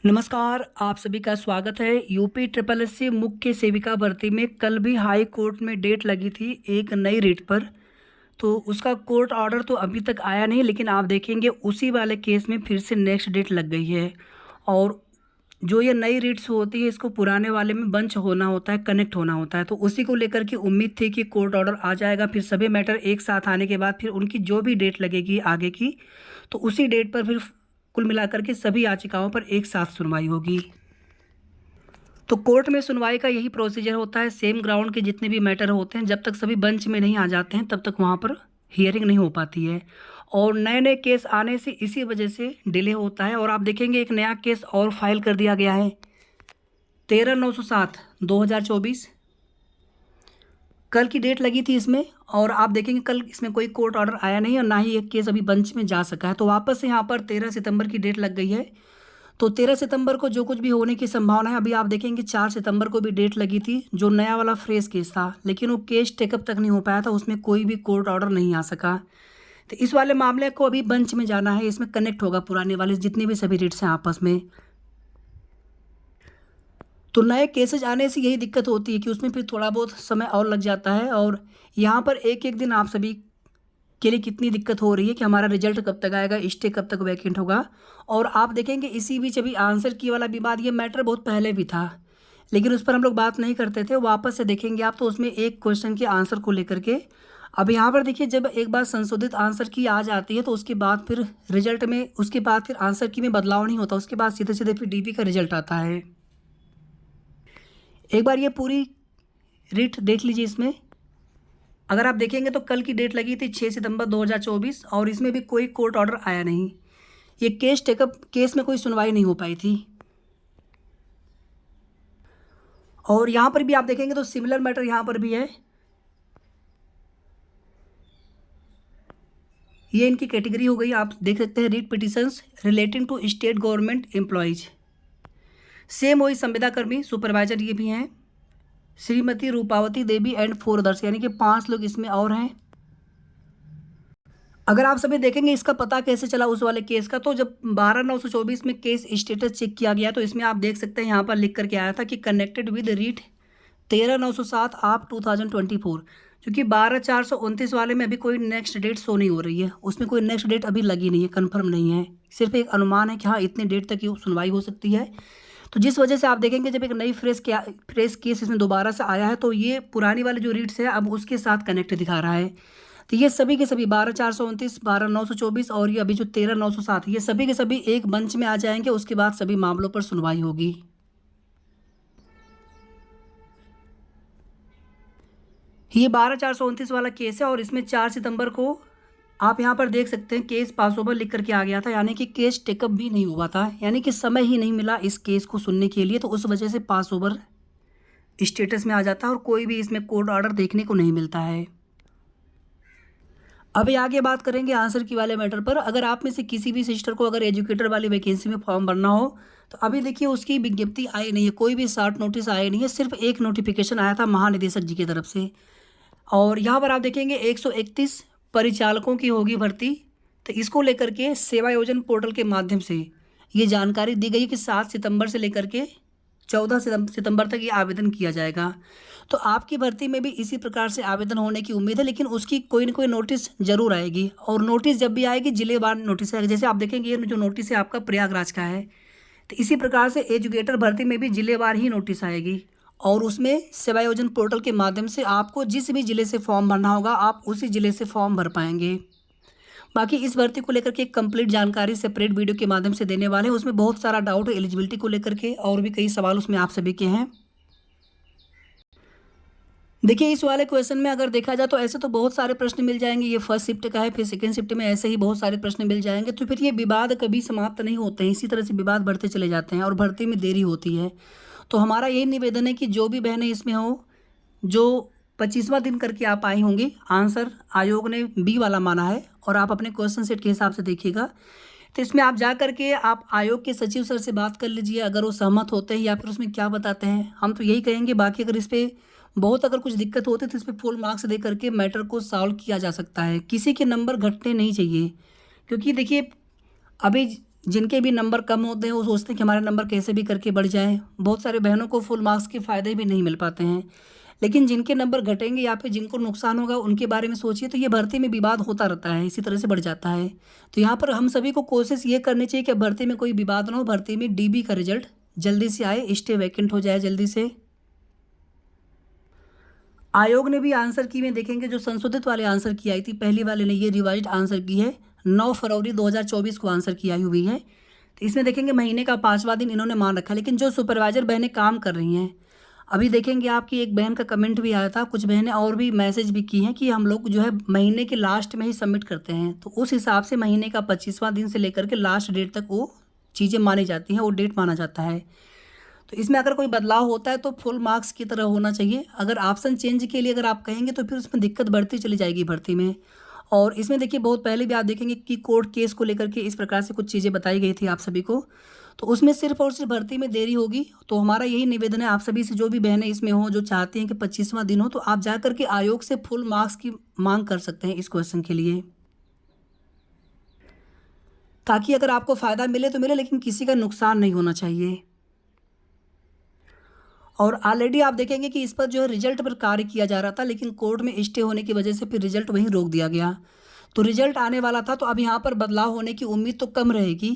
नमस्कार, आप सभी का स्वागत है। यूपी ट्रिपल एससी मुख्य सेविका भर्ती में कल भी हाई कोर्ट में डेट लगी थी एक नई रिट पर। तो उसका कोर्ट ऑर्डर तो अभी तक आया नहीं, लेकिन आप देखेंगे उसी वाले केस में फिर से नेक्स्ट डेट लग गई है। और जो ये नई रिट्स होती है इसको पुराने वाले में बंच होना होता है, कनेक्ट होना होता है। तो उसी को लेकर के उम्मीद थी कि कोर्ट ऑर्डर आ जाएगा, फिर सभी मैटर एक साथ आने के बाद फिर उनकी जो भी डेट लगेगी आगे की, तो उसी डेट पर फिर कुल मिलाकर के सभी याचिकाओं पर एक साथ सुनवाई होगी। तो कोर्ट में सुनवाई का यही प्रोसीजर होता है। सेम ग्राउंड के जितने भी मैटर होते हैं, जब तक सभी बेंच में नहीं आ जाते हैं तब तक वहाँ पर हियरिंग नहीं हो पाती है। और नए नए केस आने से इसी वजह से डिले होता है। और आप देखेंगे एक नया केस और फाइल कर दिया गया है 13/9/7/2024। कल की डेट लगी थी इसमें, और आप देखेंगे कल इसमें कोई कोर्ट ऑर्डर आया नहीं और ना ही एक केस अभी बेंच में जा सका है। तो वापस से यहाँ पर 13 सितंबर की डेट लग गई है। तो 13 सितंबर को जो कुछ भी होने की संभावना है। अभी आप देखेंगे 4 सितंबर को भी डेट लगी थी, जो नया वाला फ्रेश केस था, लेकिन वो केस टेकअप तक नहीं हो पाया था, उसमें कोई भी कोर्ट ऑर्डर नहीं आ सका। तो इस वाले मामले को अभी बेंच में जाना है, इसमें कनेक्ट होगा पुराने वाले जितनी भी सभी रिट्स हैं आपस में। तो नए केसेज आने से यही दिक्कत होती है कि उसमें फिर थोड़ा बहुत समय और लग जाता है। और यहाँ पर एक एक दिन आप सभी के लिए कितनी दिक्कत हो रही है कि हमारा रिजल्ट कब तक आएगा, स्टे कब तक वैकेंट होगा। और आप देखेंगे इसी बीच अभी आंसर की वाला विवाद, ये मैटर बहुत पहले भी था, लेकिन उस पर हम लोग बात नहीं करते थे। वापस से देखेंगे आप तो उसमें एक क्वेश्चन के आंसर को लेकर के अब यहाँ पर देखिए, जब एक बार संशोधित आंसर की आ जाती है तो उसके बाद फिर रिजल्ट में, उसके बाद फिर आंसर की में बदलाव नहीं होता, उसके बाद सीधे सीधे फिर डीपी का रिजल्ट आता है। एक बार ये पूरी रिट देख लीजिए। इसमें अगर आप देखेंगे तो कल की डेट लगी थी 6 सितंबर 2024, और इसमें भी कोई कोर्ट ऑर्डर आया नहीं। ये केस टेकअप, केस में कोई सुनवाई नहीं हो पाई थी। और यहाँ पर भी आप देखेंगे तो सिमिलर मैटर यहाँ पर भी है। ये इनकी कैटेगरी हो गई, आप देख सकते हैं, writ petitions relating to state government employees. Same वही संविदा कर्मी सुपरवाइजर ये भी हैं, श्रीमती रूपावती देवी एंड 4 अदर्स, यानी कि 5 लोग इसमें और हैं। अगर आप सभी देखेंगे इसका पता कैसे चला उस वाले केस का, तो जब 12/9/24 में केस स्टेटस चेक किया गया तो इसमें आप देख सकते हैं यहाँ पर लिख करके आया था कि कनेक्टेड विद रीट 13/9/7 आप 2024। क्योंकि 12/4/29 वाले में अभी कोई नेक्स्ट डेट शो नहीं हो रही है, उसमें कोई नेक्स्ट डेट अभी लगी नहीं है, कन्फर्म नहीं है, सिर्फ एक अनुमान है कि हाँ इतने डेट तक ये सुनवाई हो सकती है। तो जिस वजह से आप देखेंगे जब एक नई फ्रेश केस इसमें दोबारा से आया है तो ये पुरानी वाली जो रीट्स है अब उसके साथ कनेक्ट दिखा रहा है। तो ये सभी के सभी 12/4/29, 12/9/24 और ये अभी जो 13/9/7, ये सभी के सभी एक मंच में आ जाएंगे। उसके बाद सभी मामलों पर सुनवाई होगी। ये 12/4/29 वाला केस है, और इसमें 4 सितंबर को आप यहाँ पर देख सकते हैं केस पास ओवर लिख करके आ गया था, यानी कि केस टेकअप भी नहीं हुआ था, यानी कि समय ही नहीं मिला इस केस को सुनने के लिए। तो उस वजह से पास ओवर स्टेटस में आ जाता है और कोई भी इसमें कोर्ट ऑर्डर देखने को नहीं मिलता है। अभी आगे बात करेंगे आंसर की वाले मैटर पर। अगर आप में से किसी भी सिस्टर को अगर एजुकेटर वाली वैकेंसी में फॉर्म भरना हो तो अभी देखिए उसकी विज्ञप्ति आई नहीं है, कोई भी शॉर्ट नोटिस आया नहीं है, सिर्फ एक नोटिफिकेशन आया था महानिदेशक जी की तरफ से। और यहाँ पर आप देखेंगे 131 परिचालकों की होगी भर्ती। तो इसको लेकर के सेवा योजन पोर्टल के माध्यम से ये जानकारी दी गई कि 7 सितंबर से लेकर के 14 सितंबर तक ये आवेदन किया जाएगा। तो आपकी भर्ती में भी इसी प्रकार से आवेदन होने की उम्मीद है, लेकिन उसकी कोई ना कोई नोटिस जरूर आएगी। और नोटिस जब भी आएगी जिलेवार नोटिस आएगी। जैसे आप देखेंगे ये जो नोटिस है आपका प्रयागराज का है, तो इसी प्रकार से एजुकेटर भर्ती में भी जिलेवार ही नोटिस आएगी। और उसमें सेवा योजन पोर्टल के माध्यम से आपको जिस भी ज़िले से फॉर्म भरना होगा आप उसी ज़िले से फॉर्म भर पाएंगे। बाकी इस भर्ती को लेकर के एक कंप्लीट जानकारी सेपरेट वीडियो के माध्यम से देने वाले हैं। उसमें बहुत सारा डाउट है एलिजिबिलिटी को लेकर के, और भी कई सवाल उसमें आप सभी के हैं। देखिए इस वाले क्वेश्चन में अगर देखा जाए तो ऐसे तो बहुत सारे प्रश्न मिल जाएंगे। ये फर्स्ट शिफ्ट का है, फिर सेकंड शिफ्ट में ऐसे ही बहुत सारे प्रश्न मिल जाएंगे। तो फिर ये विवाद कभी समाप्त नहीं होते हैं, इसी तरह से विवाद बढ़ते चले जाते हैं और भर्ती में देरी होती है। तो हमारा यही निवेदन है कि जो भी बहनें इसमें हो, जो 25वां दिन करके आप आई होंगी, आंसर आयोग ने बी वाला माना है और आप अपने क्वेश्चन सेट के हिसाब से देखिएगा। तो इसमें आप जा करके आप आयोग के सचिव सर से बात कर लीजिए, अगर वो सहमत होते हैं या फिर उसमें क्या बताते हैं। हम तो यही कहेंगे, बाकी अगर इस पर बहुत अगर कुछ दिक्कत होती है तो इस पर फुल मार्क्स दे करके मैटर को सॉल्व किया जा सकता है। किसी के नंबर घटने नहीं चाहिए, क्योंकि देखिए अभी जिनके भी नंबर कम होते हैं वो सोचते हैं कि हमारे नंबर कैसे भी करके बढ़ जाए। बहुत सारे बहनों को फुल मार्क्स के फ़ायदे भी नहीं मिल पाते हैं। लेकिन जिनके नंबर घटेंगे या फिर जिनको नुकसान होगा उनके बारे में सोचिए, तो ये भर्ती में विवाद होता रहता है, इसी तरह से बढ़ जाता है। तो यहाँ पर हम सभी को कोशिश ये करनी चाहिए कि भर्ती में कोई विवाद ना हो, भर्ती में डीबी का रिजल्ट जल्दी से आए, स्टे वैकेंट हो जाए जल्दी से। आयोग ने भी आंसर की में देखेंगे, जो संशोधित वाले आंसर की आई थी, पहली वाले ने ये रिवाइज्ड आंसर की है, 9 फरवरी 2024 को आंसर की आई हुई है। तो इसमें देखेंगे महीने का 5वां दिन इन्होंने मान रखा है। लेकिन जो सुपरवाइजर बहनें काम कर रही हैं, अभी देखेंगे आपकी एक बहन का कमेंट भी आया था, कुछ बहनें और भी मैसेज भी की हैं कि हम लोग जो है महीने के लास्ट में ही सबमिट करते हैं। तो उस हिसाब से महीने का 25वां दिन से लेकर के लास्ट डेट तक वो चीज़ें मानी जाती हैं, वो डेट माना जाता है। तो इसमें अगर कोई बदलाव होता है तो फुल मार्क्स की तरह होना चाहिए। अगर ऑप्शन चेंज के लिए अगर आप कहेंगे तो फिर उसमें दिक्कत बढ़ती चली जाएगी भर्ती में। और इसमें देखिए बहुत पहले भी आप देखेंगे कि कोर्ट केस को लेकर के इस प्रकार से कुछ चीज़ें बताई गई थी आप सभी को। तो उसमें सिर्फ और सिर्फ भर्ती में देरी होगी। तो हमारा यही निवेदन है आप सभी से, जो भी बहनें इसमें हों, जो चाहती हैं कि 25वां दिन हो, तो आप जा कर के आयोग से फुल मार्क्स की मांग कर सकते हैं इस क्वेश्चन के लिए, ताकि अगर आपको फ़ायदा मिले तो मिले, लेकिन किसी का नुकसान नहीं होना चाहिए। और ऑलरेडी आप देखेंगे कि इस पर जो है रिजल्ट पर कार्य किया जा रहा था, लेकिन कोर्ट में स्टे होने की वजह से फिर रिजल्ट वहीं रोक दिया गया। तो रिजल्ट आने वाला था, तो अब यहाँ पर बदलाव होने की उम्मीद तो कम रहेगी।